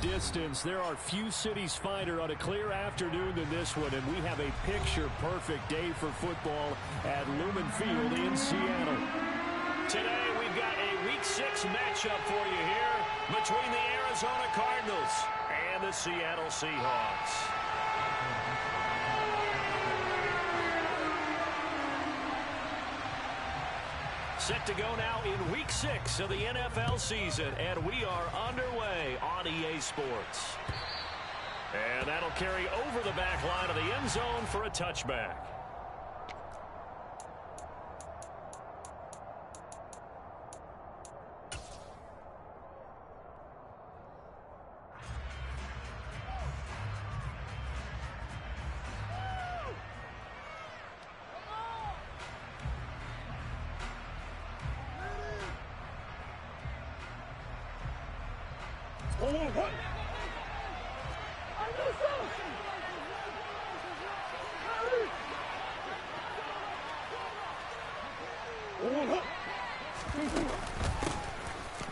distance, there are few cities finer on a clear afternoon than this one, and we have a picture-perfect day for football at Lumen Field in Seattle. Today, we've got a Week 6 matchup for you here between the Arizona Cardinals and the Seattle Seahawks. Set to go now in Week 6 of the NFL season, and we are underway on EA Sports. And that'll carry over the back line of the end zone for a touchback.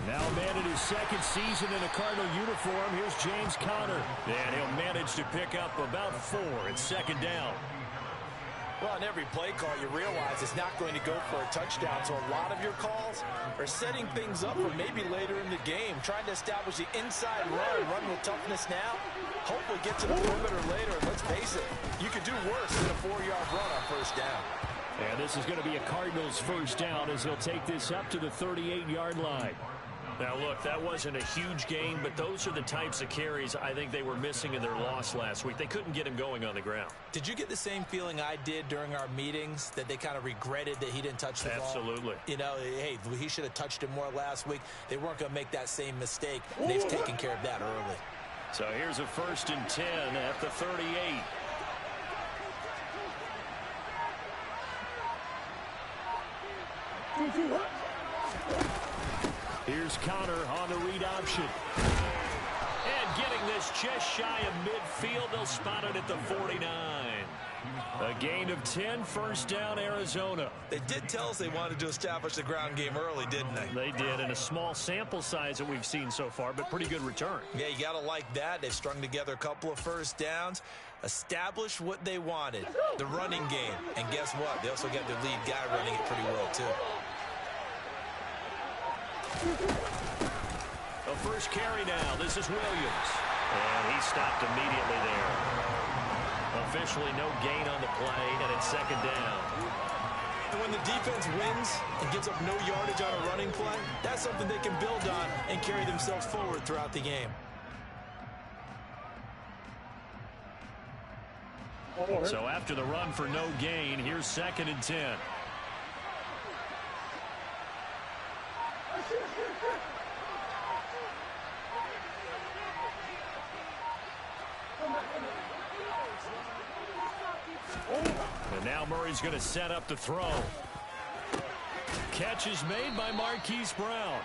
Now a man in his second season in a Cardinal uniform. Here's James Conner. And he'll manage to pick up about 4 at second down. Well, on every play call, you realize it's not going to go for a touchdown. So a lot of your calls are setting things up for maybe later in the game, trying to establish the inside run with toughness now. Hopefully get to the perimeter later. And let's face it, you could do worse than a 4-yard run on first down. And this is going to be a Cardinals first down as he'll take this up to the 38-yard line. Now, look, that wasn't a huge gain, but those are the types of carries I think they were missing in their loss last week. They couldn't get him going on the ground. Did you get the same feeling I did during our meetings, that they kind of regretted that he didn't touch the ball? Absolutely. You know, hey, he should have touched it more last week. They weren't going to make that same mistake. They've taken care of that early. So here's a 1st and 10 at the 38. Here's Conner on the read option. And getting this just shy of midfield, they'll spot it at the 49. A gain of 10, first down, Arizona. They did tell us they wanted to establish the ground game early, didn't they? They did, in a small sample size that we've seen so far, but pretty good return. Yeah, you got to like that. They've strung together a couple of first downs, established what they wanted, the running game. And guess what? They also got their lead guy running it pretty well, too. The first carry now. This is Williams. And he stopped immediately there. Officially no gain on the play, and it's second down. And when the defense wins and gives up no yardage on a running play, that's something they can build on and carry themselves forward throughout the game. So after the run for no gain, here's 2nd and 10. And now Murray's going to set up the throw. Catch is made by Marquise Brown.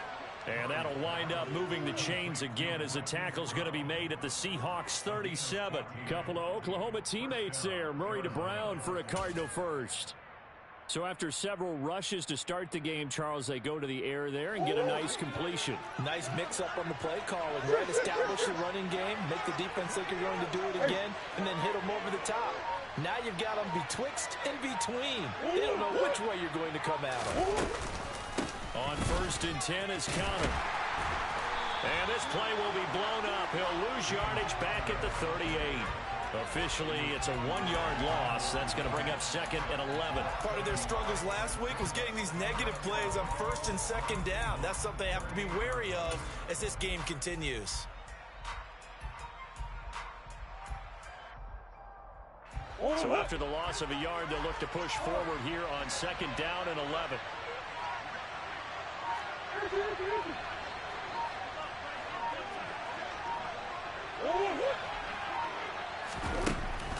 And that'll wind up moving the chains again as the tackle's going to be made at the Seahawks 37. Couple of Oklahoma teammates there. Murray to Brown for a Cardinal first. So after several rushes to start the game, Charles, they go to the air there and get a nice completion. Nice mix-up on the play calling, right? Establish the running game, make the defense think you're going to do it again, and then hit them over the top. Now you've got them betwixt and between. They don't know which way you're going to come at them. On 1st and 10 is Conner. And this play will be blown up. He'll lose yardage back at the 38. Officially, it's a 1-yard loss. That's going to bring up 2nd and 11. Part of their struggles last week was getting these negative plays on 1st and 2nd down. That's something they have to be wary of as this game continues. So after the loss of a yard, they'll look to push forward here on 2nd down and 11.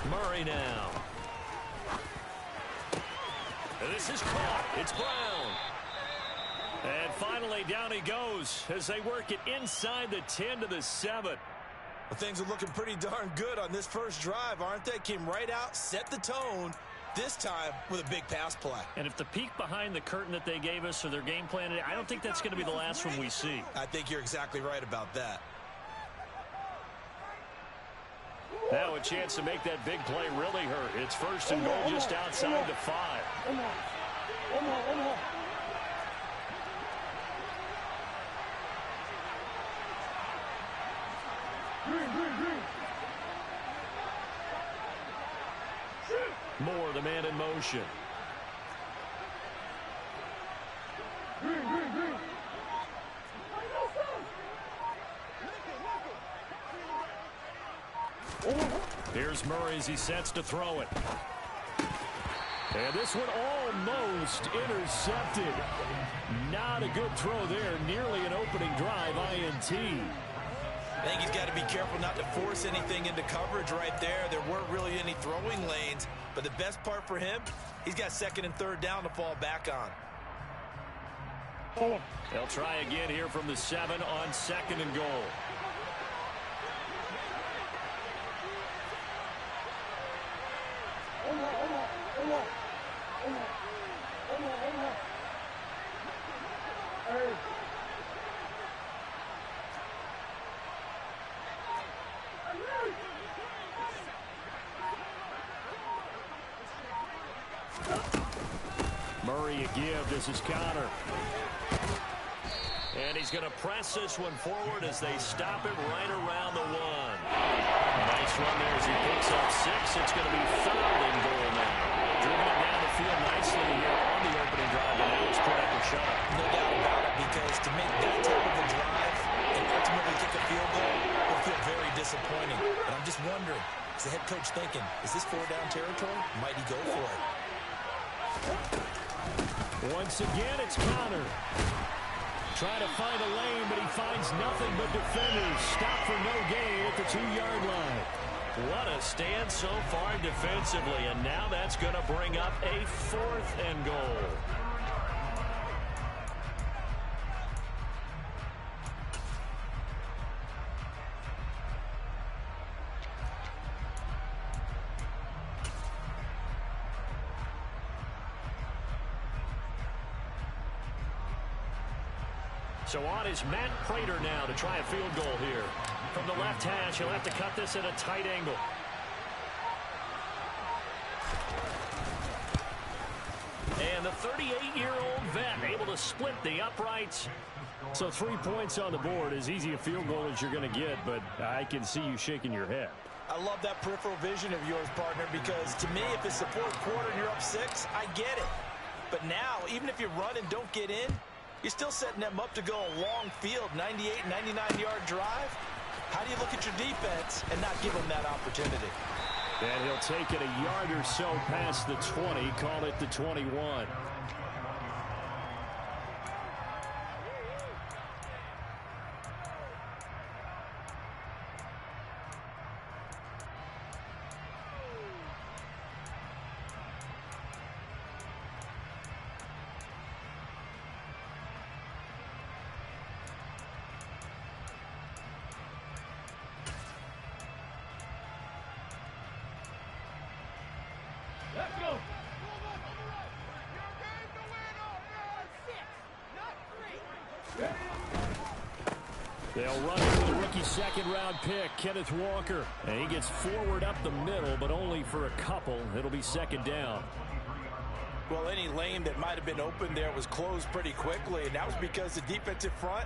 Murray now. And this is caught. It's Brown. And finally down he goes as they work it inside the 10 to the 7. Well, things are looking pretty darn good on this first drive, aren't they? Came right out, set the tone, this time with a big pass play. And if the peek behind the curtain that they gave us or their game plan, I don't think that's going to be the last one we see. I think you're exactly right about that. Now a chance to make that big play really hurt. It's first and goal just outside the 5. Moore, the man in motion. Here's Murray as he sets to throw it. And this one almost intercepted. Not a good throw there. Nearly an opening drive INT. I think he's got to be careful not to force anything into coverage right there. There weren't really any throwing lanes. But the best part for him, he's got second and third down to fall back on. They'll try again here from the 7 on second and goal. Murray a give. This is Connor. And he's going to press this one forward as they stop it right around the 1. Nice run there as he picks up 6. It's going to be third and goal now. Driven it down the field nicely here on the opening drive, and now it's put up a shot. No doubt about it, because to make that type of a drive and ultimately kick a field goal will feel very disappointing. But I'm just wondering, is the head coach thinking, is this 4-down territory? Might he go for it? Once again, it's Connor. Trying to find a lane, but he finds nothing but defenders. Stop for no gain at the 2-yard line. What a stand so far defensively, and now that's going to bring up a 4th and goal. So on is Matt Prater now to try a field goal here. From the left hash, he'll have to cut this at a tight angle. And the 38-year-old vet able to split the uprights. So 3 points on the board, as easy a field goal as you're going to get, but I can see you shaking your head. I love that peripheral vision of yours, partner, because to me, if it's the 4th quarter and you're up 6, I get it. But now, even if you run and don't get in, you're still setting them up to go a long field, 98, 99-yard drive. How do you look at your defense and not give them that opportunity? And he'll take it a yard or so past the 20, call it the 21. Let's go. They'll run into the rookie second-round pick, Kenneth Walker. And he gets forward up the middle, but only for a couple. It'll be second down. Well, any lane that might have been open there was closed pretty quickly, and that was because the defensive front,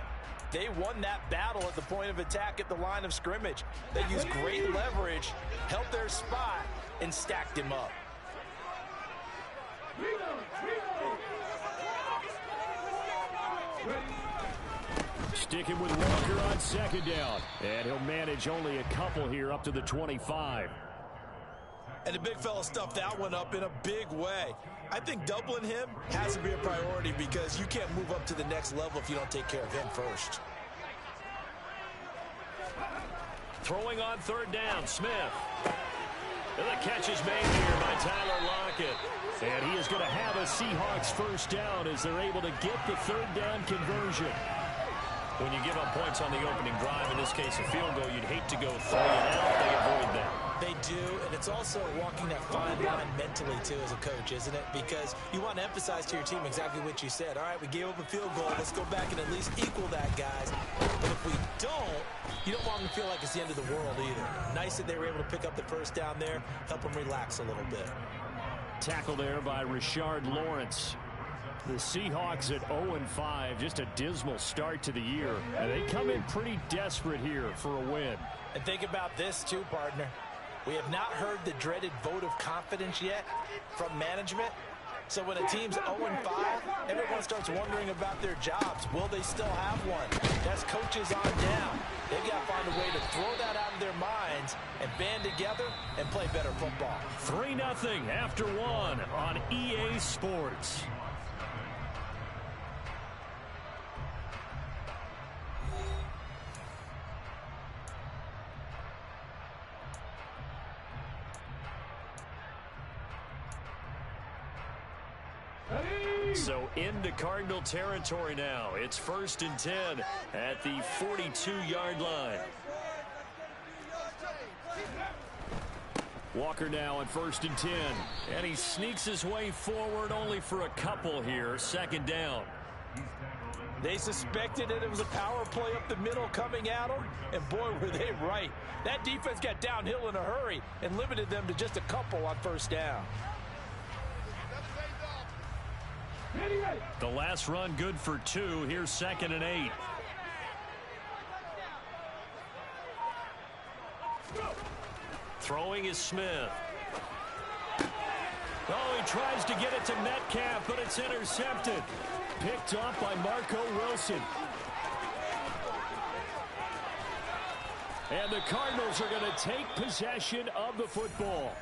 they won that battle at the point of attack at the line of scrimmage. They used great leverage, held their spot, and stacked him up. Sticking with Walker on second down. And he'll manage only a couple here up to the 25. And the big fella stuffed that one up in a big way. I think doubling him has to be a priority because you can't move up to the next level if you don't take care of him first. Throwing on third down, Smith. And the catch is made here by Tyler Lockett. And he is going to have a Seahawks first down as they're able to get the third down conversion. When you give up points on the opening drive, in this case a field goal, you'd hate to go 3 and out. They avoid that. They do, and it's also walking that fine line mentally, too, as a coach, isn't it? Because you want to emphasize to your team exactly what you said. All right, we gave up a field goal. Let's go back and at least equal that, guys. But if we don't, you don't want them to feel like it's the end of the world either. Nice that they were able to pick up the first down there, help them relax a little bit. Tackle there by Rashard Lawrence. The Seahawks at 0-5, just a dismal start to the year. And they come in pretty desperate here for a win. And think about this too, partner. We have not heard the dreaded vote of confidence yet from management. So when a team's 0-5, everyone starts wondering about their jobs. Will they still have one? That's coaches on down. They've got to find a way to throw that out of their minds and band together and play better football. 3-0 after one on EA Sports. So into Cardinal territory now. It's 1st and 10 at the 42-yard line. Walker now on 1st and 10. And he sneaks his way forward only for a couple here. 2nd down. They suspected that it was a power play up the middle coming at them, and boy, were they right. That defense got downhill in a hurry and limited them to just a couple on 1st down. The last run good for 2. Here's 2nd and 8. Throwing is Smith. Oh, he tries to get it to Metcalf, but it's intercepted. Picked up by Marco Wilson. And the Cardinals are going to take possession of the football.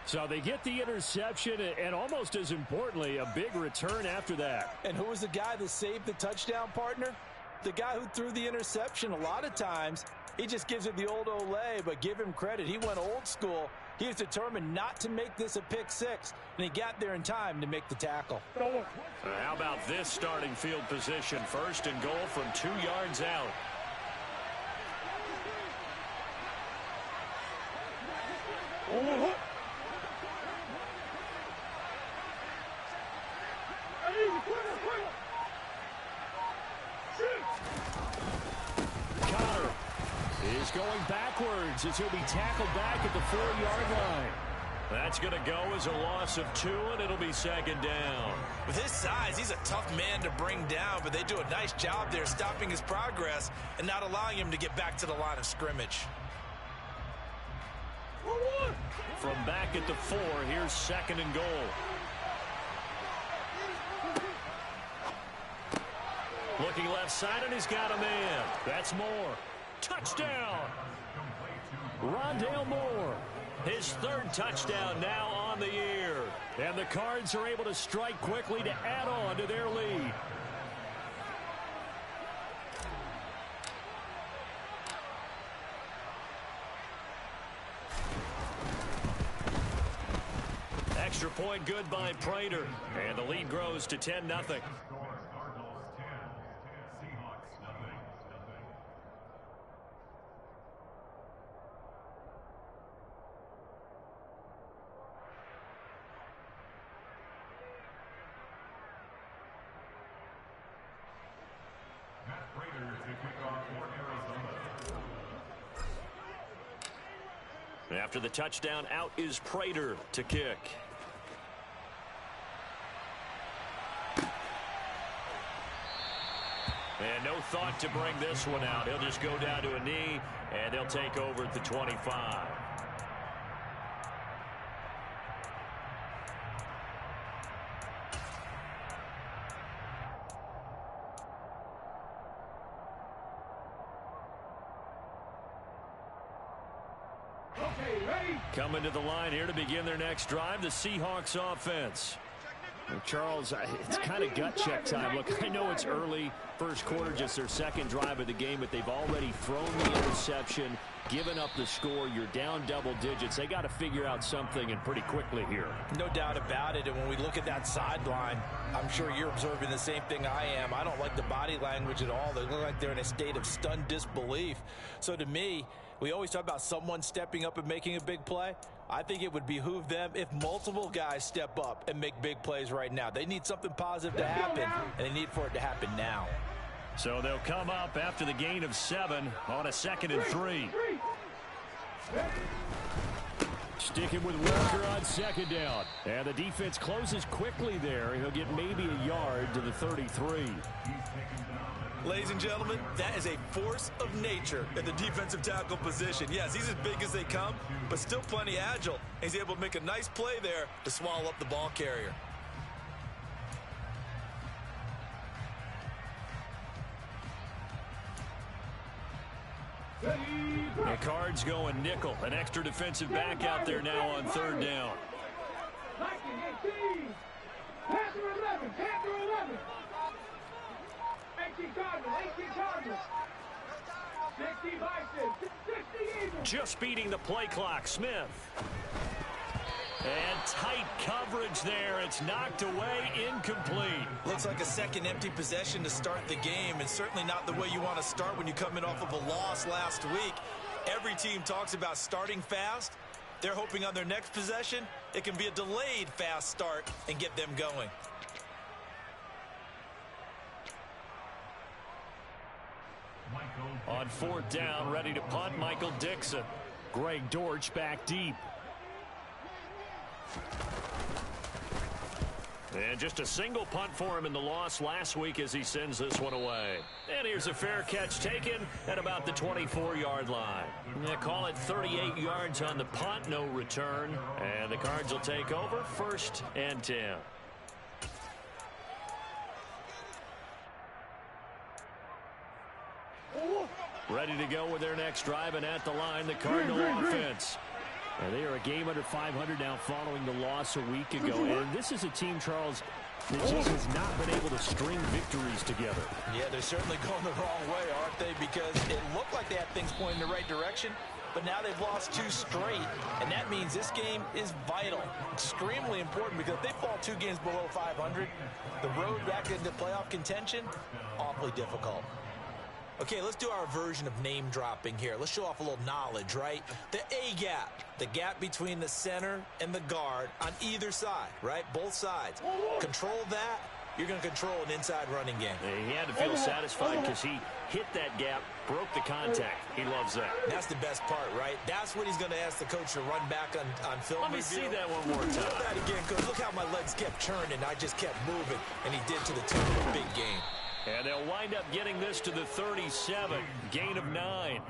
So they get the interception, and almost as importantly, a big return after that. And who was the guy that saved the touchdown, partner? The guy who threw the interception. A lot of times, he just gives it the old Olay, but give him credit. He went old school. He was determined not to make this a pick six, and he got there in time to make the tackle. How about this starting field position? 1st and goal from 2 yards out. Connor is going backwards as he'll be tackled back at the 4-yard line. That's going to go as a loss of 2, and it'll be 2nd down. With his size, he's a tough man to bring down, but they do a nice job there stopping his progress and not allowing him to get back to the line of scrimmage. From back at the 4, here's 2nd and goal. Looking left side, and he's got a man. That's Moore. Touchdown! Rondale Moore. His 3rd touchdown now on the year. And the Cards are able to strike quickly to add on to their lead. Extra point good by Prater. And the lead grows to 10-0. After the touchdown, out is Prater to kick. And no thought to bring this one out. He'll just go down to a knee, and they'll take over at the 25. Coming to the line here to begin their next drive, the Seahawks offense. Charles, it's kind of gut check time. Look, I know it's early, 1st quarter, just their 2nd drive of the game, but they've already thrown the interception, given up the score. You're down double digits. They got to figure out something, and pretty quickly here. No doubt about it. And when we look at that sideline, I'm sure you're observing the same thing I am. I don't like the body language at all. They look like they're in a state of stunned disbelief. So to me, we always talk about someone stepping up and making a big play. I think it would behoove them if multiple guys step up and make big plays right now. They need something positive to happen, and they need for it to happen now. So they'll come up after the gain of 7 on a 2nd and 3. Sticking with Walker on 2nd down. And the defense closes quickly there. He'll get maybe a yard to the 33. Ladies and gentlemen, that is a force of nature at the defensive tackle position. Yes, he's as big as they come, but still plenty agile. He's able to make a nice play there to swallow up the ball carrier. The Cards going nickel. An extra defensive back out there now on 3rd down. 19-18. Panther 11. Panther 11. 18 Cardinals. 18 Cardinals. 60 Bison. 60 Eagles. Just beating the play clock. Smith. And tight coverage there. It's knocked away, incomplete. Looks like a second empty possession to start the game, and certainly not the way you want to start when you're coming off of a loss last week. Every team talks about starting fast. They're hoping on their next possession, it can be a delayed fast start and get them going. On 4th down, ready to punt, Michael Dixon. Greg Dortch back deep. And just a single punt for him in the loss last week as he sends this one away. And here's a fair catch taken at about the 24-yard line. They call it 38 yards on the punt, no return. And the Cards will take over 1st and 10. Ready to go with their next drive, and at the line, the Cardinal offense. And they are a game under 500 now following the loss a week ago. And this is a team, Charles, that just has not been able to string victories together. Yeah, they're certainly going the wrong way, aren't they? Because it looked like they had things pointing in the right direction, but now they've lost 2 straight. And that means this game is vital, extremely important, because if they fall 2 games below 500, the road back into playoff contention, awfully difficult. Okay, let's do our version of name dropping here. Let's show off a little knowledge, right? The A-gap, the gap between the center and the guard on either side, right? Both sides. Control that, you're going to control an inside running game. He had to feel satisfied because he hit that gap, broke the contact. He loves that. That's the best part, right? That's what he's going to ask the coach to run back on film Let me review. see that one more time. Do that again, Coach. Look how my legs kept churning. I just kept moving, and he did to the tune of a big game. And they'll wind up getting this to the 37, gain of 9.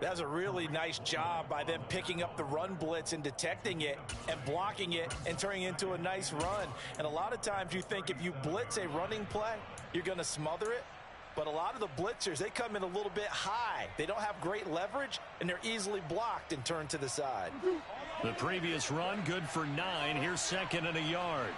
That's a really nice job by them picking up the run blitz and detecting it and blocking it and turning it into a nice run. And a lot of times you think if you blitz a running play, you're going to smother it. But a lot of the blitzers, they come in a little bit high. They don't have great leverage, and they're easily blocked and turned to the side. The previous run, good for 9. Here's 2nd and a yard.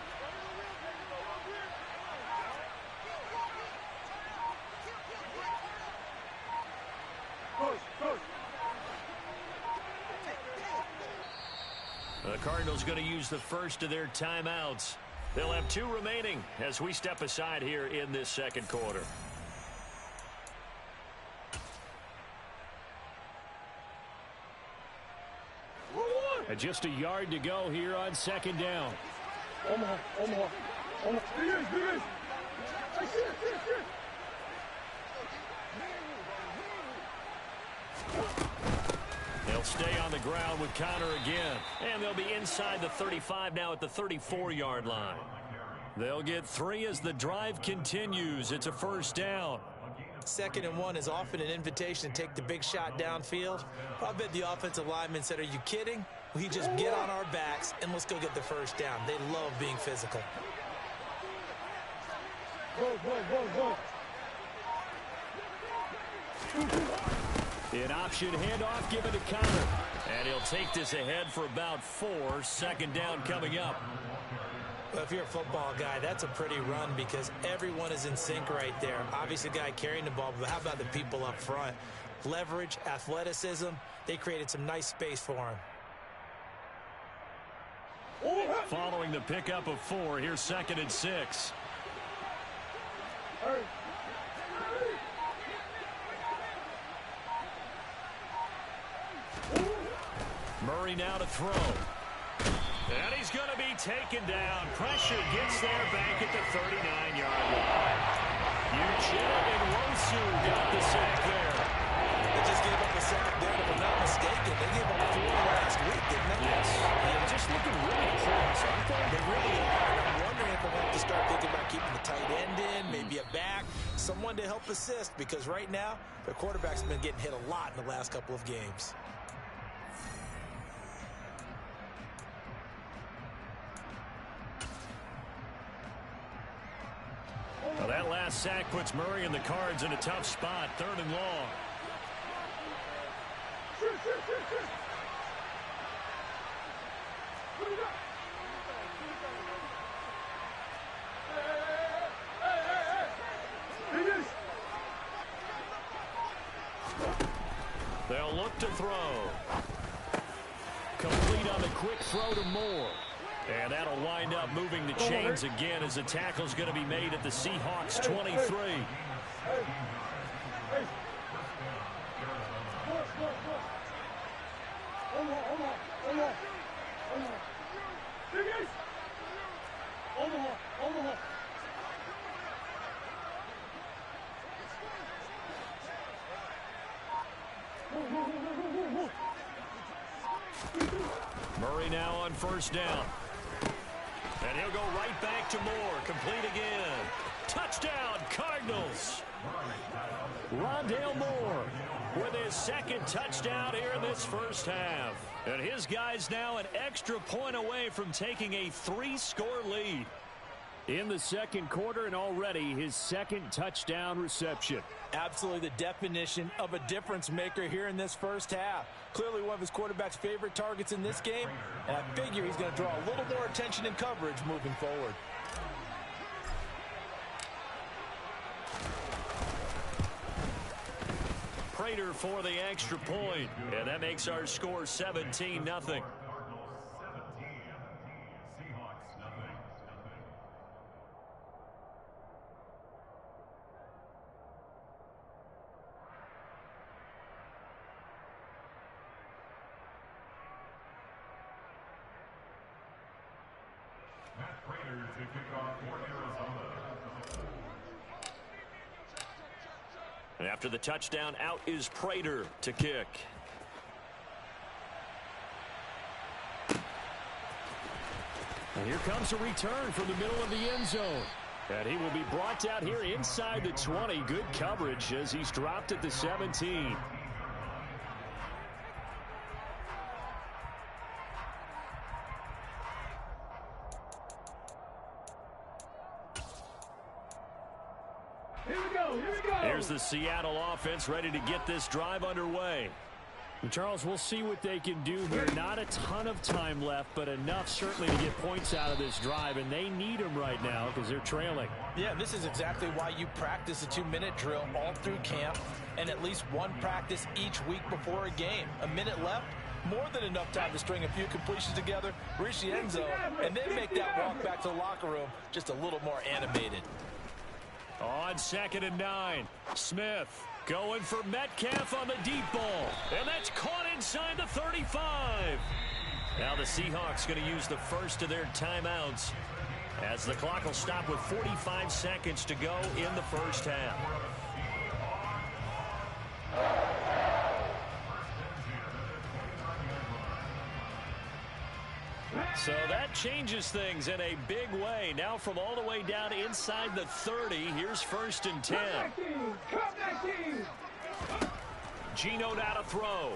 The Cardinals going to use the first of their timeouts. They'll have 2 remaining as we step aside here in this 2nd quarter. And just a yard to go here on 2nd down. Omaha. They'll stay on the ground with Connor again. And they'll be inside the 35 now at the 34-yard line. They'll get 3 as the drive continues. It's a 1st down. 2nd and 1 is often an invitation to take the big shot downfield. I bet the offensive lineman said, are you kidding? We just get on our backs and let's go get the 1st down. They love being physical. Go. An option handoff given to Connor. And he'll take this ahead for about 4. 2nd down coming up. Well, if you're a football guy, that's a pretty run because everyone is in sync right there. Obviously, the guy carrying the ball, but how about the people up front? leverage, athleticism. They created some nice space for him. Following the pickup of 4, here's 2nd and 6. Murray now to throw. And he's going to be taken down. Pressure gets there back at the 39-yard line. Uchenna Nwosu got the sack there. They just gave up a sack there, if I'm not mistaken. They gave up 4 last week, didn't they? Yes. They're just looking really close, aren't they? They really are. I'm wondering if they'll have to start thinking about keeping the tight end in, maybe a back, someone to help assist, because right now, their quarterback's been getting hit a lot in the last couple of games. Well, that last sack puts Murray and the Cards in a tough spot, 3rd and long. They'll look to throw. Complete on the quick throw to Moore. And that'll wind up moving the chains again as the tackle's going to be made at the Seahawks 23. Murray now on 1st down. And he'll go right back to Moore. Complete again. Touchdown, Cardinals. Rondale Moore with his 2nd touchdown here in this first half. And his guys now an extra point away from taking a 3-score lead. In the 2nd quarter, and already his 2nd touchdown reception. Absolutely the definition of a difference maker here in this first half. Clearly one of his quarterback's favorite targets in this game, and I figure he's going to draw a little more attention and coverage moving forward. Prater for the extra point, and that makes our score 17-0. And after the touchdown, out is Prater to kick. And here comes a return from the middle of the end zone. And he will be brought out here inside the 20. Good coverage as he's dropped at the 17. Here's the Seattle offense ready to get this drive underway. And Charles, we'll see what they can do here. Not a ton of time left, but enough certainly to get points out of this drive, and they need them right now because they're trailing. Yeah, this is exactly why you practice a 2-minute drill all through camp and at least one practice each week before a game. A minute left, more than enough time to string a few completions together, reach the end zone, and then make that walk back to the locker room just a little more animated. On 2nd and 9, Smith going for Metcalf on the deep ball. And that's caught inside the 35. Now the Seahawks going to use the first of their timeouts as the clock will stop with 45 seconds to go in the first half. So that changes things in a big way. Now from all the way down inside the 30, here's 1st and 10. Geno now to throw.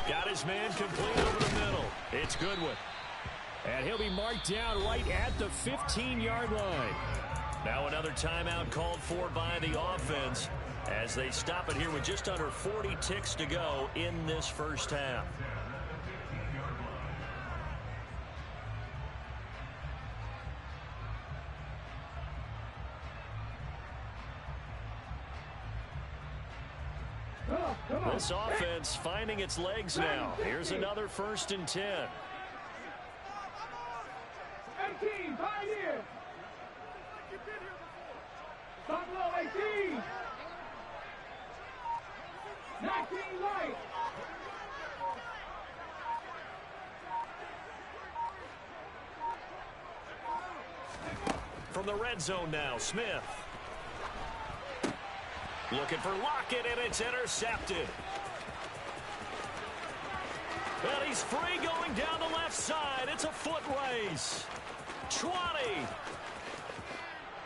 Got his man complete over the middle. It's Goodwin. And he'll be marked down right at the 15-yard line. Now another timeout called for by the offense as they stop it here with just under 40 ticks to go in this first half. This offense finding its legs now. Here's another 1st and 10. 18, Pioneer. Buffalo 18. 19, Light. From the red zone now, Smith. Looking for Lockett, and it's intercepted. And he's free going down the left side. It's a foot race. 20.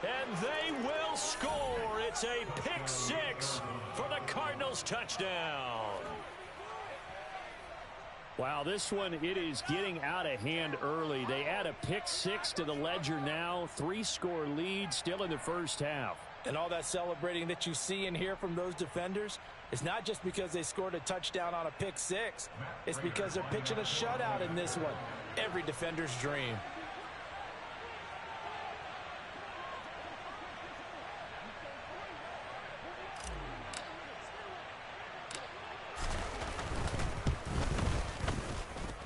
And they will score. It's a pick 6 for the Cardinals touchdown. Wow, this one, it is getting out of hand early. They add a pick 6 to the ledger now. 3-score lead still in the first half. And all that celebrating that you see and hear from those defenders is not just because they scored a touchdown on a pick 6. It's because they're pitching a shutout in this one. Every defender's dream.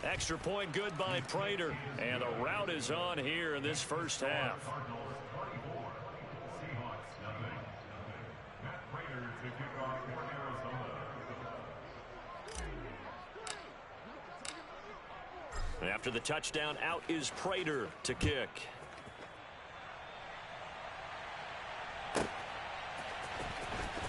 Extra point good by Prater. And the route is on here in this first half. After the touchdown, out is Prater to kick.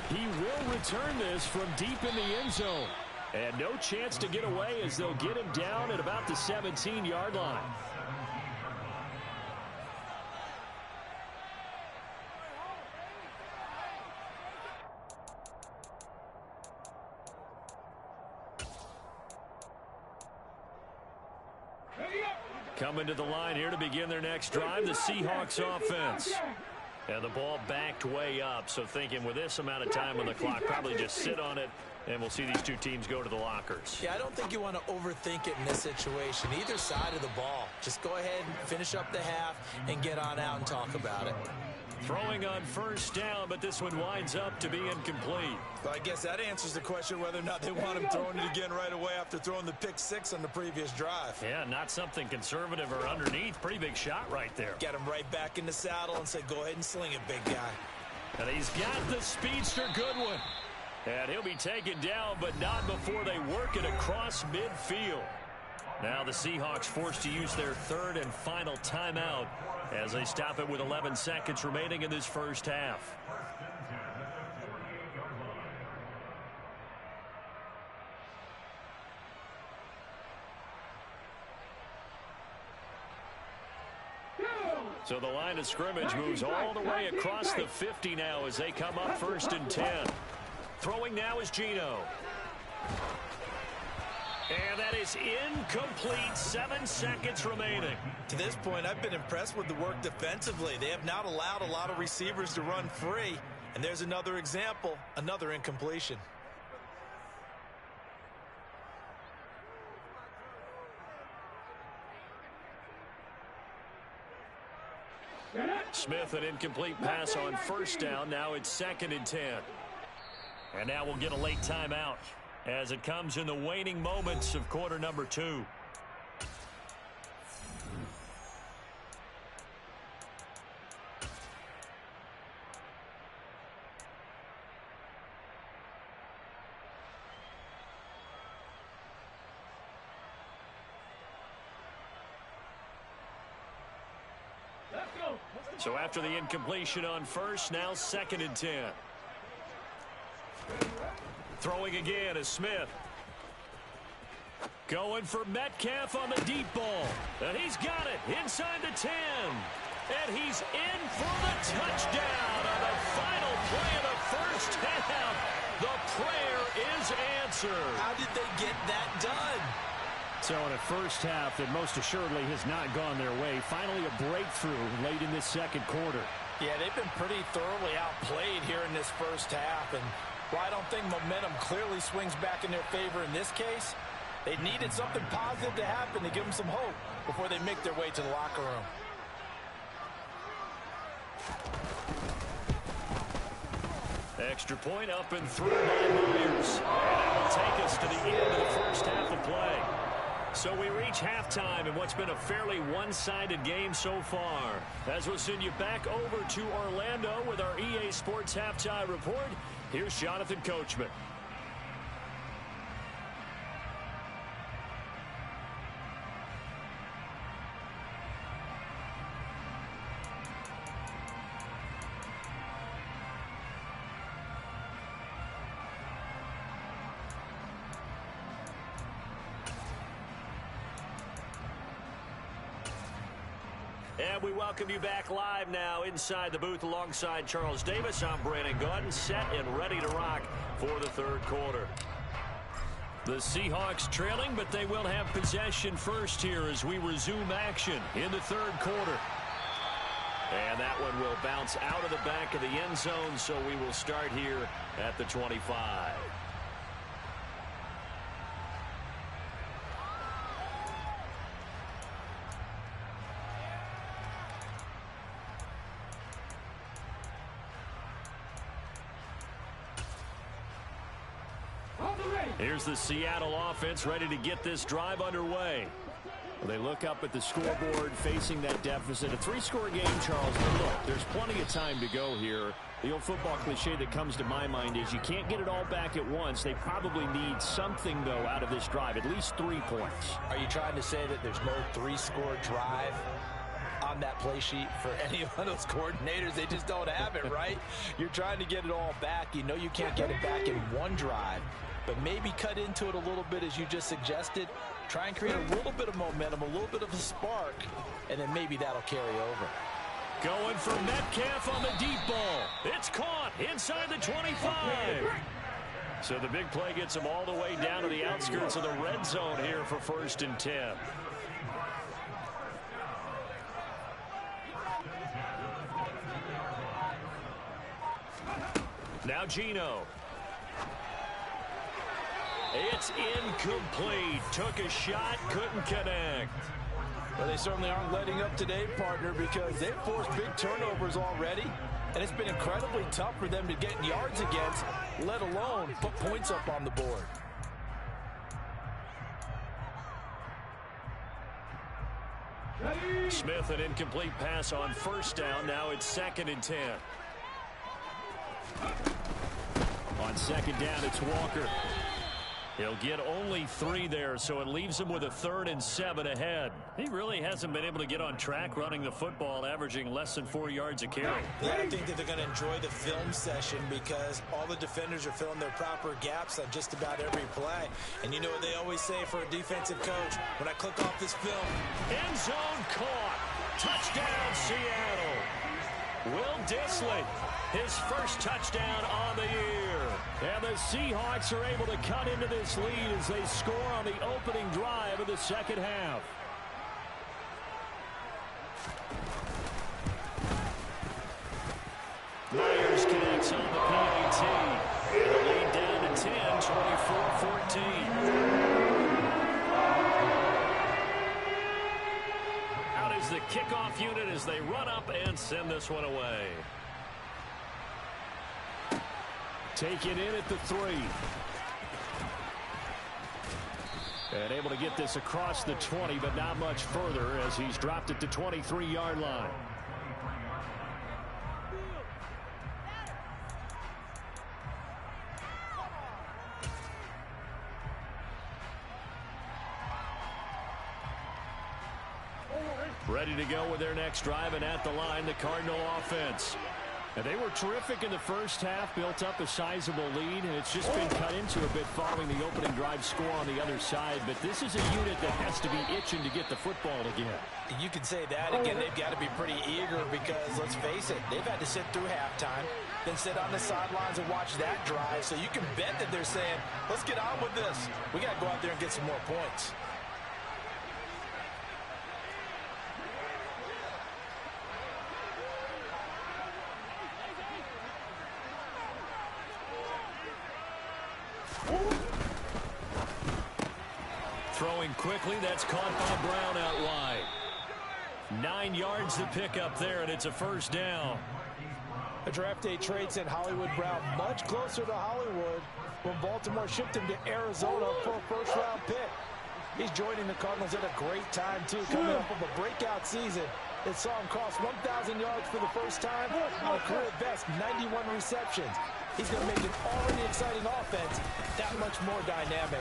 He will return this from deep in the end zone. And no chance to get away as they'll get him down at about the 17-yard line. Coming to the line here to begin their next drive, the Seahawks offense. And the ball backed way up, so thinking with this amount of time on the clock, probably just sit on it, and we'll see these two teams go to the lockers. Yeah, I don't think you want to overthink it in this situation. Either side of the ball. Just go ahead and finish up the half and get on out and talk about it. Throwing on first down, but this one winds up to be incomplete. Well, I guess that answers the question whether or not they want him throwing it again right away after throwing the pick 6 on the previous drive. Yeah, not something conservative or underneath. Pretty big shot right there. Get him right back in the saddle and say, go ahead and sling it, big guy. And he's got the speedster Goodwin. And he'll be taken down, but not before they work it across midfield. Now the Seahawks forced to use their 3rd and final timeout as they stop it with 11 seconds remaining in this first half. So the line of scrimmage moves all the way across the 50 now as they come up 1st and 10. Throwing now is Geno. And that is incomplete. 7 seconds remaining. To this point, I've been impressed with the work defensively. They have not allowed a lot of receivers to run free. And there's another example, another incompletion. Smith, an incomplete pass on first down. Now it's 2nd and 10. And now we'll get a late timeout as it comes in the waning moments of quarter number 2. So after the incompletion on first, now 2nd and 10. Throwing again is Smith. Going for Metcalf on the deep ball. And he's got it inside the 10. And he's in for the touchdown on the final play of the first half. The prayer is answered. How did they get that done? So in a first half that most assuredly has not gone their way. Finally a breakthrough late in this second quarter. Yeah, they've been pretty thoroughly outplayed here in this first half. And while I don't think momentum clearly swings back in their favor in this case, they needed something positive to happen to give them some hope before they make their way to the locker room. Extra point up and through by Myers. And that will take us to the end of the first half of play. So we reach halftime in what's been a fairly one-sided game so far. As we'll send you back over to Orlando with our EA Sports Halftime Report, here's Jonathan Coachman. And we welcome you back live now inside the booth alongside Charles Davis. I'm Brandon Gaudin, set and ready to rock for the third quarter. The Seahawks trailing, but they will have possession first here as we resume action in the third quarter. And that one will bounce out of the back of the end zone, so we will start here at the 25. Here's the Seattle offense ready to get this drive underway. Well, they look up at the scoreboard facing that deficit. A three-score game, Charles. But look, there's plenty of time to go here. The old football cliche that comes to my mind is you can't get it all back at once. They probably need something, though, out of this drive, at least 3 points. Are you trying to say that there's no three-score drive on that play sheet for any of those coordinators? They just don't have it, right? You're trying to get it all back. You know you can't get it back in one drive. But maybe cut into it a little bit, as you just suggested. Try and create a little bit of momentum, a little bit of a spark, and then maybe that'll carry over. Going for Metcalf on the deep ball. It's caught inside the 25. So the big play gets him all the way down to the outskirts of the red zone here for 1st and 10. Now Geno. It's incomplete. Took a shot, couldn't connect. Well, they certainly aren't letting up today, partner, because they've forced big turnovers already, and it's been incredibly tough for them to get yards against, let alone put points up on the board. Smith, an incomplete pass on 1st down. Now it's 2nd and 10. On 2nd down, it's Walker. He'll get only 3 there, so it leaves him with a 3rd and 7 ahead. He really hasn't been able to get on track running the football, averaging less than 4 yards a carry. Yeah, I think that they're going to enjoy the film session because all the defenders are filling their proper gaps on just about every play. And you know what they always say for a defensive coach, when I click off this film. End zone caught. Touchdown, Seattle. Will Dissly, his first touchdown on the year. And the Seahawks are able to cut into this lead as they score on the opening drive of the second half. Myers connects on the PAT. And the lead down to 10, 24-14. Out is the kickoff unit as they run up and send this one away. Take it in at the 3. And able to get this across the 20, but not much further as he's dropped it to 23-yard line. Ready to go with their next drive, and at the line, the Cardinal offense. And they were terrific in the first half, built up a sizable lead, and it's just been cut into a bit following the opening drive score on the other side. But this is a unit that has to be itching to get the football again. You could say that. Again, they've got to be pretty eager because, let's face it, they've had to sit through halftime, then sit on the sidelines and watch that drive. So you can bet that they're saying, let's get on with this. We got to go out there and get some more points. Throwing quickly, that's caught by Brown out wide. 9 yards to pick up there, and it's a 1st down. A draft day trade sent Hollywood Brown much closer to Hollywood when Baltimore shipped him to Arizona for a first-round pick. He's joining the Cardinals at a great time, too, coming off of a breakout season that saw him cross 1,000 yards for the first time on a career best 91 receptions. He's going to make an already exciting offense that much more dynamic.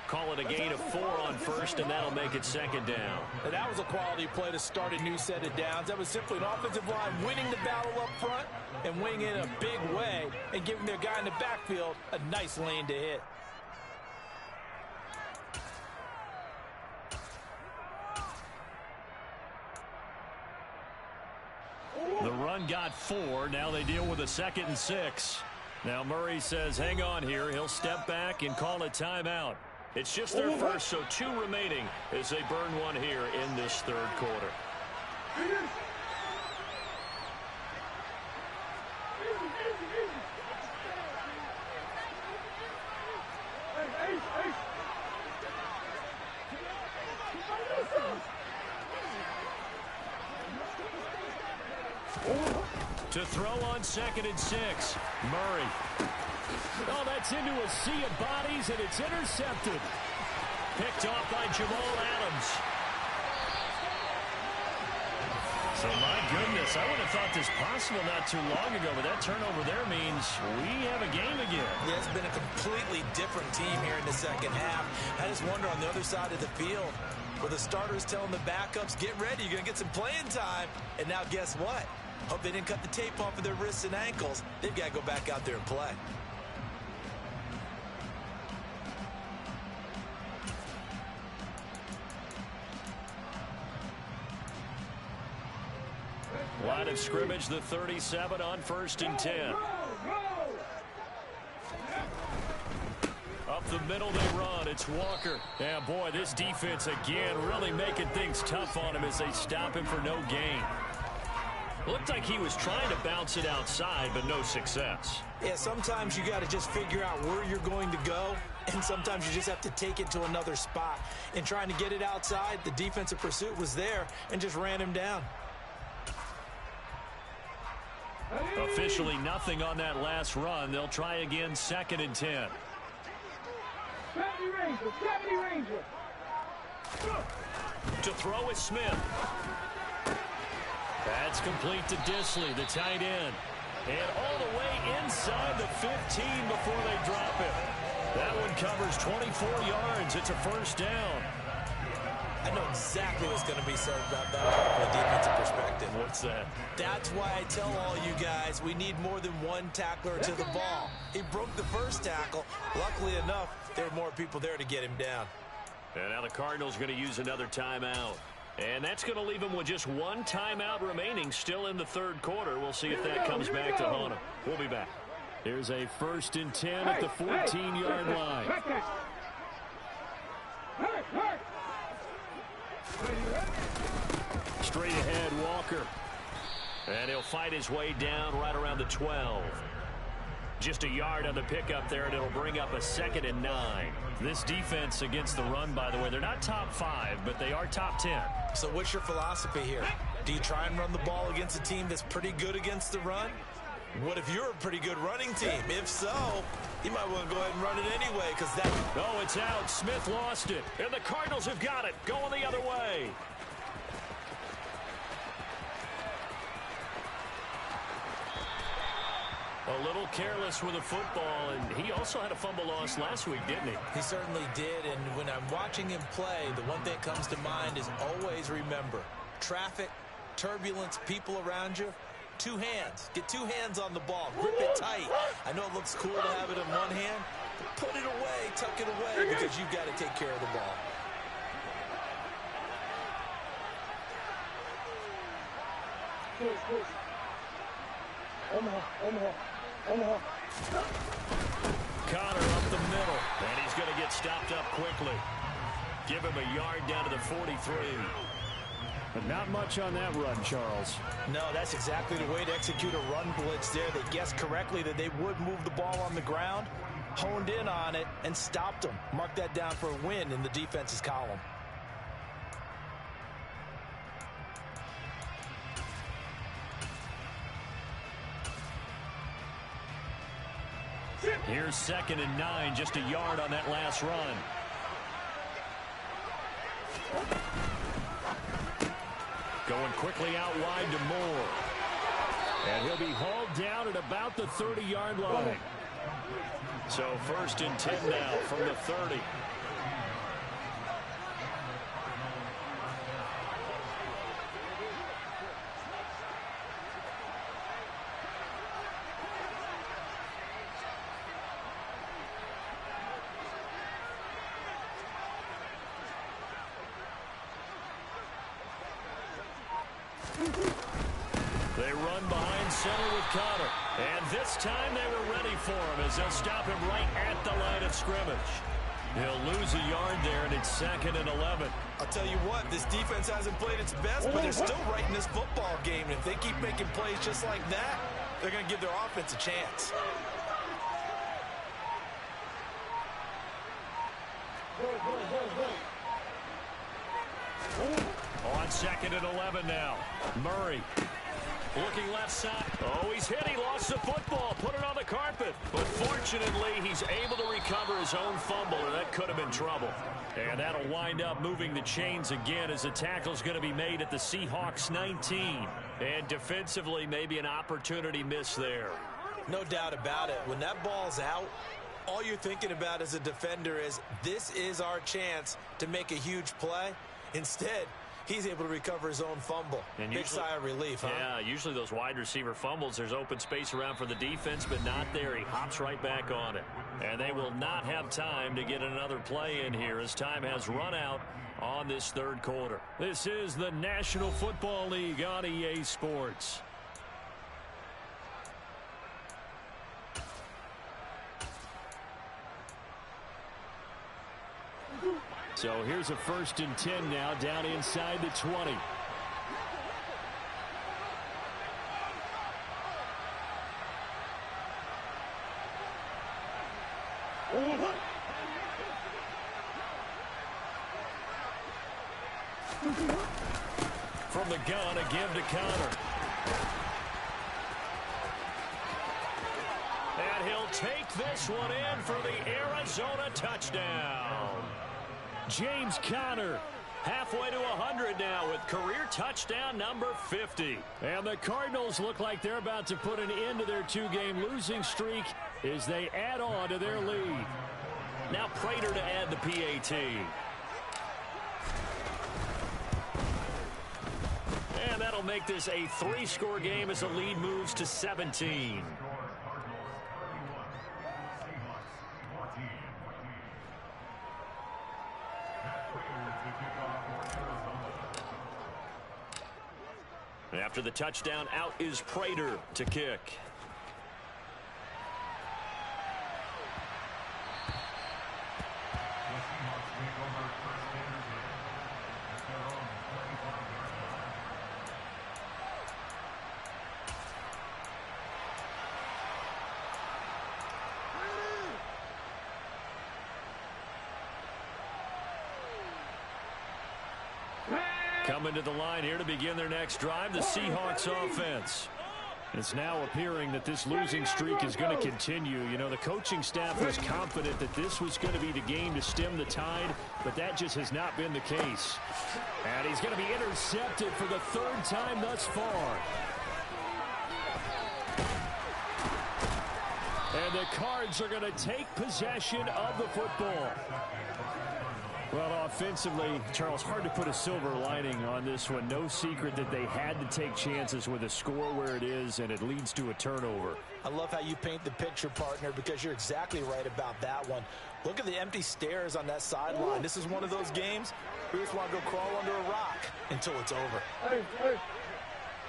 Call it a gain of 4 on first, and that'll make it second down. And that was a quality play to start a new set of downs. That was simply an offensive line winning the battle up front and winning in a big way and giving their guy in the backfield a nice lane to hit. The run got 4. Now they deal with a 2nd and 6. Now Murray says, hang on here. He'll step back and call a timeout. It's just their first, so 2 remaining as they burn one here in this third quarter. To throw on 2nd and 6. Murray. Oh, that's into a sea of bodies, and it's intercepted. Picked off by Jamal Adams. So, my goodness, I would have thought this possible not too long ago, but that turnover there means we have a game again. Yeah, it's been a completely different team here in the second half. I just wonder on the other side of the field, where the starters telling the backups, get ready, you're going to get some playing time. And now guess what? Hope they didn't cut the tape off of their wrists and ankles. They've got to go back out there and play. Line of scrimmage, the 37 on 1st and 10. Up the middle they run. It's Walker. Yeah, boy, this defense again really making things tough on him as they stop him for no gain. Looked like he was trying to bounce it outside, but no success. Yeah, sometimes you got to just figure out where you're going to go, and sometimes you just have to take it to another spot. In trying to get it outside, the defensive pursuit was there and just ran him down. Officially nothing on that last run. They'll try again 2nd and 10. 70 Ranger. To throw is Smith. That's complete to Disley, the tight end. And all the way inside the 15 before they drop it. That one covers 24 yards. It's a first down. I know exactly what's going to be said about that from a defensive perspective. What's that? That's why I tell all you guys we need more than one tackler to the ball. He broke the first tackle. Luckily enough, there were more people there to get him down. And now the Cardinals going to use another timeout. And that's going to leave them with just one timeout remaining still in the third quarter. We'll see if that comes back to haunt them. We'll be back. Here's a 1st and 10 at the 14-yard line. Straight ahead, Walker. And he'll fight his way down right around the 12. Just a yard on the pickup there, and it'll bring up a 2nd and 9. This defense against the run, by the way, they're not top 5, but they are top 10. So what's your philosophy here? Do you try and run the ball against a team that's pretty good against the run? What if you're a pretty good running team? If so, you might want to go ahead and run it anyway, because that... Oh, it's out. Smith lost it. And the Cardinals have got it. Going the other way. A little careless with the football, and he also had a fumble loss last week, didn't he? He certainly did, and when I'm watching him play, the one thing that comes to mind is always remember, traffic, turbulence, people around you, 2 hands. Get 2 hands on the ball. Grip it tight. I know it looks cool to have it in one hand, but put it away, tuck it away, because you've got to take care of the ball. Connor up the middle, and he's going to get stopped up quickly. Give him a yard down to the 43. But not much on that run, Charles. No, that's exactly the way to execute a run blitz there. They guessed correctly that they would move the ball on the ground, honed in on it, and stopped them. Mark that down for a win in the defense's column. Here's 2nd and 9, just a yard on that last run. Going quickly out wide to Moore. And he'll be hauled down at about the 30-yard line. So 1st and 10 now from the 30. They run behind center with Connor. And this time they were ready for him as they'll stop him right at the line of scrimmage. He'll lose a yard there, and it's 2nd and 11. I'll tell you what, this defense hasn't played its best, but they're still right in this football game. And if they keep making plays just like that, they're going to give their offense a chance. On 2nd and 11 now. Murray. Looking left side. Oh, he's hit. He lost the football. Put it on the carpet. But fortunately, he's able to recover his own fumble, and that could have been trouble. And that'll wind up moving the chains again as the tackle's going to be made at the Seahawks 19. And defensively, maybe an opportunity miss there. No doubt about it. When that ball's out, all you're thinking about as a defender is, this is our chance to make a huge play. Instead, he's able to recover his own fumble. And big sigh of relief, huh? Yeah, usually those wide receiver fumbles, there's open space around for the defense, but not there. He hops right back on it. And they will not have time to get another play in here as time has run out on this 3rd quarter. This is the National Football League on EA Sports. So here's a 1st and 10 now down inside the 20. From the gun, a give to Connor. And he'll take this one in for the Arizona touchdown. James Conner, halfway to 100 now with career touchdown number 50. And the Cardinals look like they're about to put an end to their 2-game losing streak as they add on to their lead. Now Prater to add the PAT. And that'll make this a 3-score game as the lead moves to 17. After the touchdown, out is Prater to kick. Coming to the line here to begin their next drive, the Seahawks offense. It's now appearing that this losing streak is going to continue. You know, the coaching staff was confident that this was going to be the game to stem the tide, but that just has not been the case. And he's going to be intercepted for the 3rd time thus far. And the Cards are going to take possession of the football. Well, offensively, Charles, hard to put a silver lining on this one. No secret that they had to take chances with a score where it is, and it leads to a turnover. I love how you paint the picture, partner, because you're exactly right about that one. Look at the empty stairs on that sideline. This is one of those games where you just want to go crawl under a rock until it's over. Hey, hey,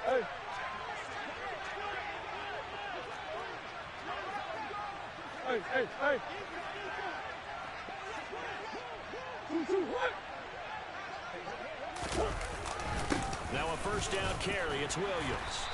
hey. Hey, hey, hey. Now a 1st down carry. It's Williams.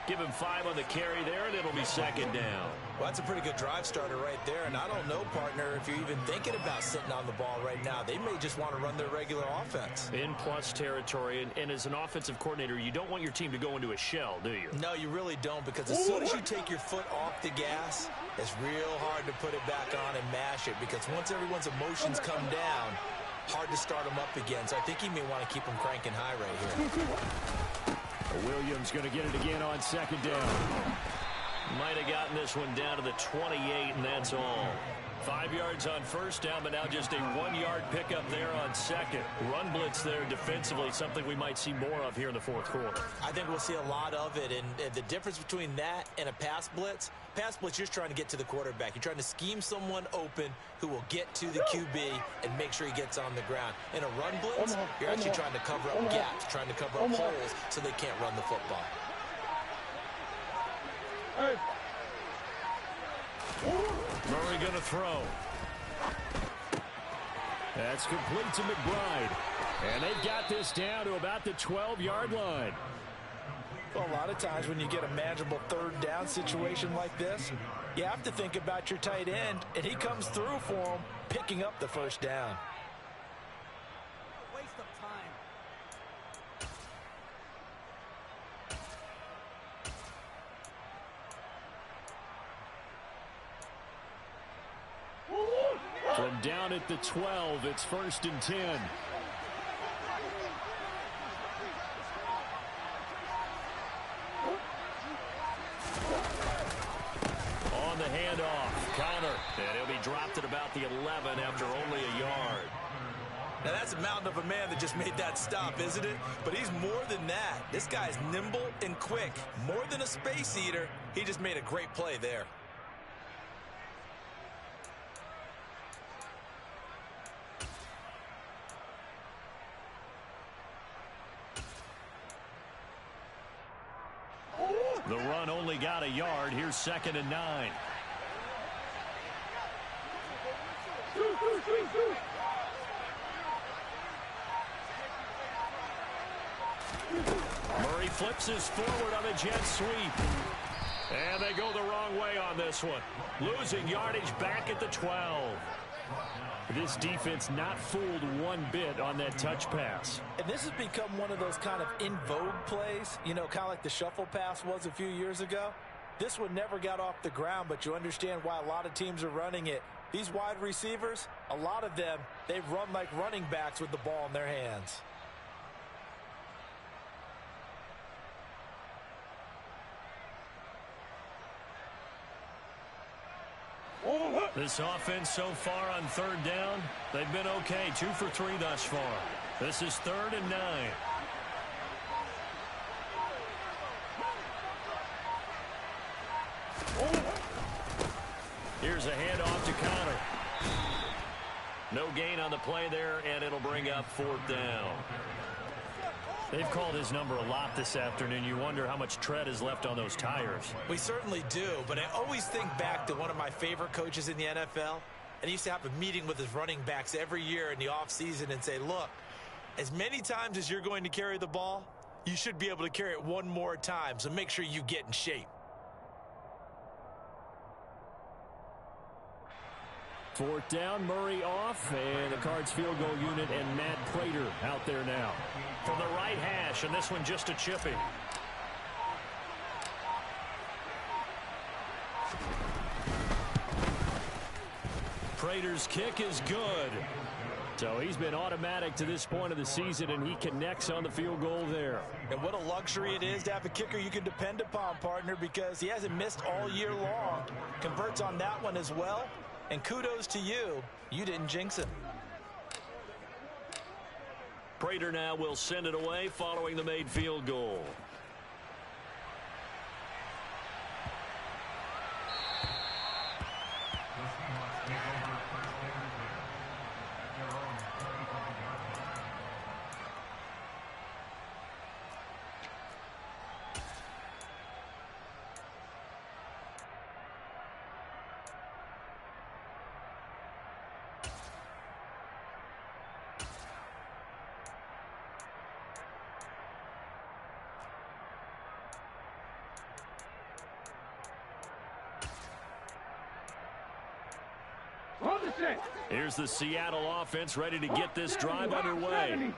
Give him 5 on the carry there, and it'll be second down. Well, that's a pretty good drive starter right there. And I don't know, partner, if you're even thinking about sitting on the ball right now. They may just want to run their regular offense. In plus territory, and as an offensive coordinator, you don't want your team to go into a shell, do you? No, you really don't, because as soon as you take your foot off the gas, it's real hard to put it back on and mash it, because once everyone's emotions come down, hard to start them up again. So I think he may want to keep them cranking high right here. Williams going to get it again on second down. Might have gotten this one down to the 28, and that's all. 5 yards on first down, but now just a 1-yard pickup there on second. Run blitz there defensively, something we might see more of here in the fourth quarter. I think we'll see a lot of it, and the difference between that and a pass blitz, you're just trying to get to the quarterback. You're trying to scheme someone open who will get to the QB and make sure he gets on the ground. In a run blitz, you're actually trying to cover up gaps, trying to cover up holes so they can't run the football. Hey. Murray going to throw. That's complete to McBride. And they've got this down to about the 12-yard line. Well, a lot of times when you get a manageable third down situation like this, you have to think about your tight end, and he comes through for him, picking up the first down. Waste of time. From down at the 12, it's 1st and 10. On the handoff, counter, and he'll be dropped at about the 11 after only a yard. Now, that's a mountain of a man that just made that stop, isn't it? But he's more than that. This guy's nimble and quick. More than a space eater, he just made a great play there. The run only got a yard. Here's 2nd and 9. Murray flips his forward on a jet sweep. And they go the wrong way on this one. Losing yardage back at the 12. This defense not fooled one bit on that touch pass. And this has become one of those kind of in vogue plays, you know, kind of like the shuffle pass was a few years ago. This one never got off the ground, but you understand why a lot of teams are running it. These wide receivers, a lot of them, they run like running backs with the ball in their hands. This offense so far on 3rd down, they've been okay. 2 for 3 thus far. This is 3rd and 9. Here's a handoff to Connor. No gain on the play there, and it'll bring up 4th down. They've called his number a lot this afternoon. You wonder how much tread is left on those tires. We certainly do, but I always think back to one of my favorite coaches in the NFL, and he used to have a meeting with his running backs every year in the offseason and say, look, as many times as you're going to carry the ball, you should be able to carry it one more time, so make sure you get in shape. 4th down, Murray off, and the Cards field goal unit and Matt Prater out there now. From the right hash, and this one just a chipping. Prater's kick is good. So he's been automatic to this point of the season, and he connects on the field goal there. And what a luxury it is to have a kicker you can depend upon, partner, because he hasn't missed all year long. Converts on that one as well. And kudos to you. You didn't jinx him. Prater now will send it away following the made field goal. Here's the Seattle offense ready to get this drive underway.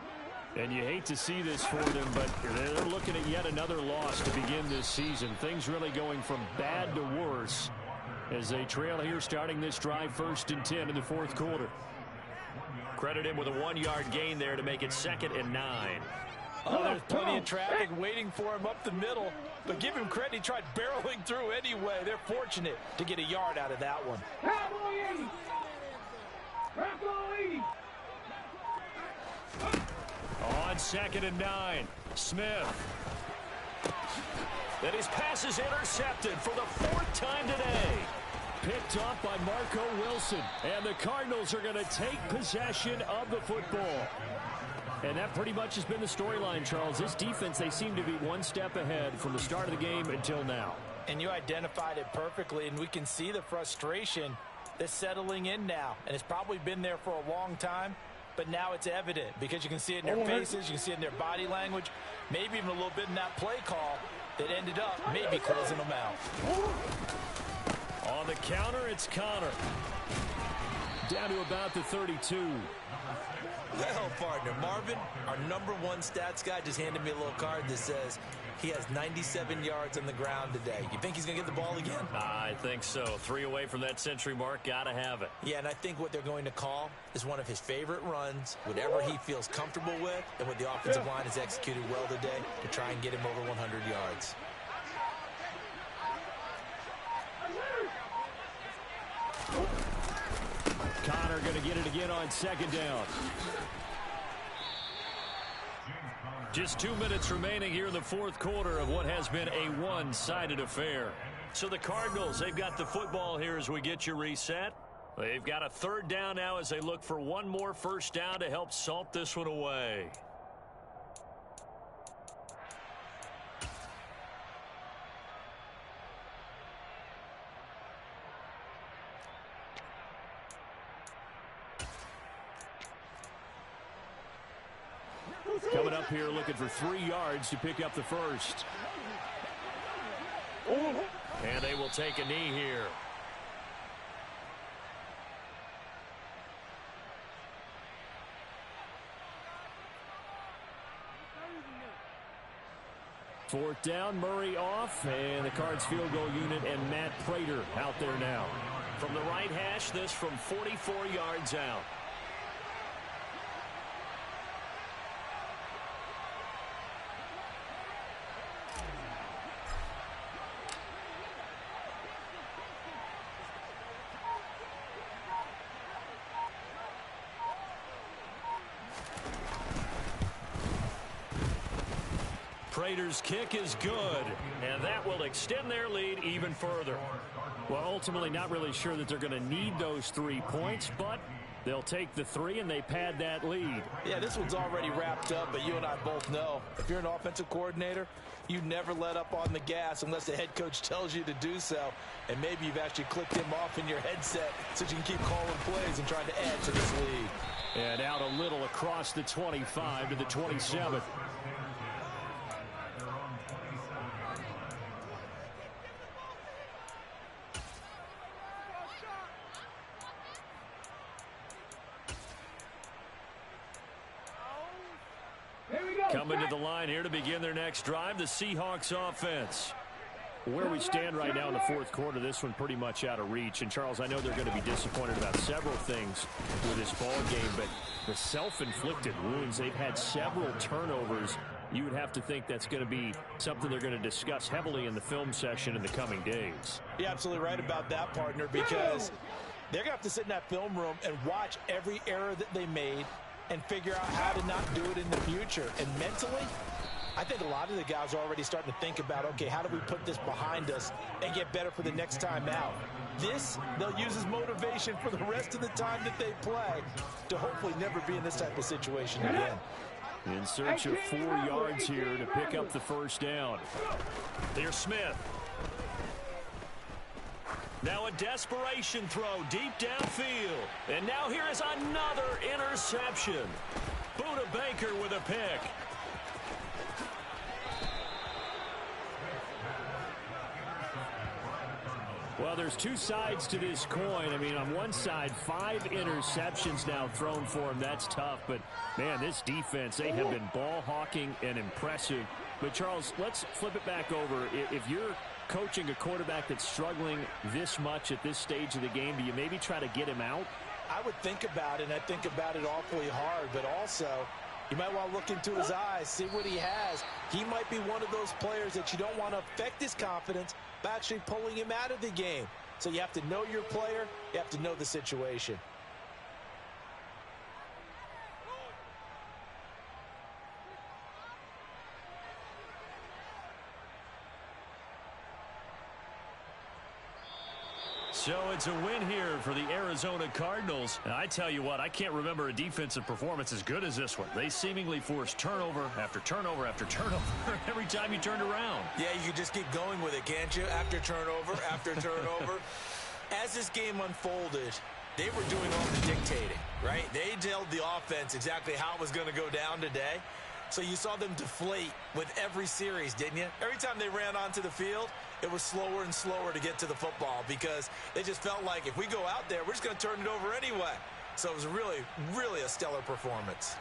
And you hate to see this for them, but they're looking at yet another loss to begin this season. Things really going from bad to worse as they trail here starting this drive 1st and 10 in the 4th quarter. Credit him with a 1-yard gain there to make it 2nd and 9. Oh, there's plenty of traffic waiting for him up the middle. But give him credit, he tried barreling through anyway. They're fortunate to get a yard out of that one. On 2nd and 9, Smith. Then his pass is intercepted for the 4th time today. Picked off by Marco Wilson. And the Cardinals are going to take possession of the football. And that pretty much has been the storyline, Charles. This defense, they seem to be one step ahead from the start of the game until now. And you identified it perfectly, and we can see the frustration that's settling in now. And it's probably been there for a long time, but now it's evident because you can see it in their faces, you can see it in their body language, maybe even a little bit in that play call that ended up maybe closing them out. On the counter, it's Connor. Down to about the 32. Well, partner, Marvin, our #1 stats guy, just handed me a little card that says he has 97 yards on the ground today. You think he's going to get the ball again? I think so. 3 away from that century mark. Got to have it. Yeah, and I think what they're going to call is one of his favorite runs, whatever he feels comfortable with, and what the offensive line has executed well today to try and get him over 100 yards. Connor going to get it again on 2nd down. Just 2 minutes remaining here in the 4th quarter of what has been a one-sided affair. So the Cardinals, they've got the football here as we get you reset. They've got a 3rd down now as they look for one more 1st down to help salt this one away. Coming up here looking for 3 yards to pick up the 1st. And they will take a knee here. Fourth down, Murray off, and the Cards field goal unit and Matt Prater out there now. From the right hash, this from 44 yards out. Prater's kick is good, and that will extend their lead even further. Well, ultimately not really sure that they're going to need those 3 points, but they'll take the 3 and they pad that lead. Yeah, this one's already wrapped up, but you and I both know if you're an offensive coordinator, you never let up on the gas unless the head coach tells you to do so. And maybe you've actually clicked him off in your headset so you can keep calling plays and trying to add to this lead. And out a little across the 25 to the 27. Coming to the line here to begin their next drive, the Seahawks offense. Where we stand right now in the 4th quarter, this one pretty much out of reach. And, Charles, I know they're going to be disappointed about several things with this ball game, but the self-inflicted wounds, they've had several turnovers. You would have to think that's going to be something they're going to discuss heavily in the film session in the coming days. You're absolutely right about that, partner, because they're going to have to sit in that film room and watch every error that they made and figure out how to not do it in the future. And mentally, I think a lot of the guys are already starting to think about, okay, how do we put this behind us and get better for the next time out? This, they'll use as motivation for the rest of the time that they play to hopefully never be in this type of situation again. In search of 4 yards here to pick up the 1st down. Here's Smith. Now a desperation throw deep downfield. And now here is another interception. Buda Baker with a pick. Well, there's two sides to this coin. I mean, on one side, 5 interceptions now thrown for him. That's tough. But, man, this defense, they have been ball hawking and impressive. But, Charles, let's flip it back over. If you're coaching a quarterback that's struggling this much at this stage of the game, do you maybe try to get him out? I would think about it, and I think about it awfully hard. But also, you might want to look into his eyes, see what he has. He might be one of those players that you don't want to affect his confidence by actually pulling him out of the game. So you have to know your player. You have to know the situation. So it's a win here for the Arizona Cardinals. And I tell you what, I can't remember a defensive performance as good as this one. They seemingly forced turnover after turnover after turnover every time you turned around. Yeah, you can just keep going with it, can't you? After turnover, after turnover. As this game unfolded, they were doing all the dictating, right? They told the offense exactly how it was going to go down today. So you saw them deflate with every series, didn't you? Every time they ran onto the field, it was slower and slower to get to the football because they just felt like if we go out there, we're just going to turn it over anyway. So it was really, really a stellar performance.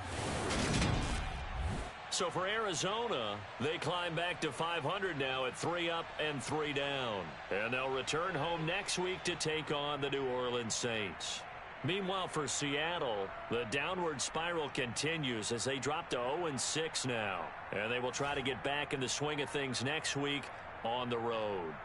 So for Arizona, they climb back to 500 now at 3 up and 3 down. And they'll return home next week to take on the New Orleans Saints. Meanwhile, for Seattle, the downward spiral continues as they drop to 0-6 now. And they will try to get back in the swing of things next week on the road.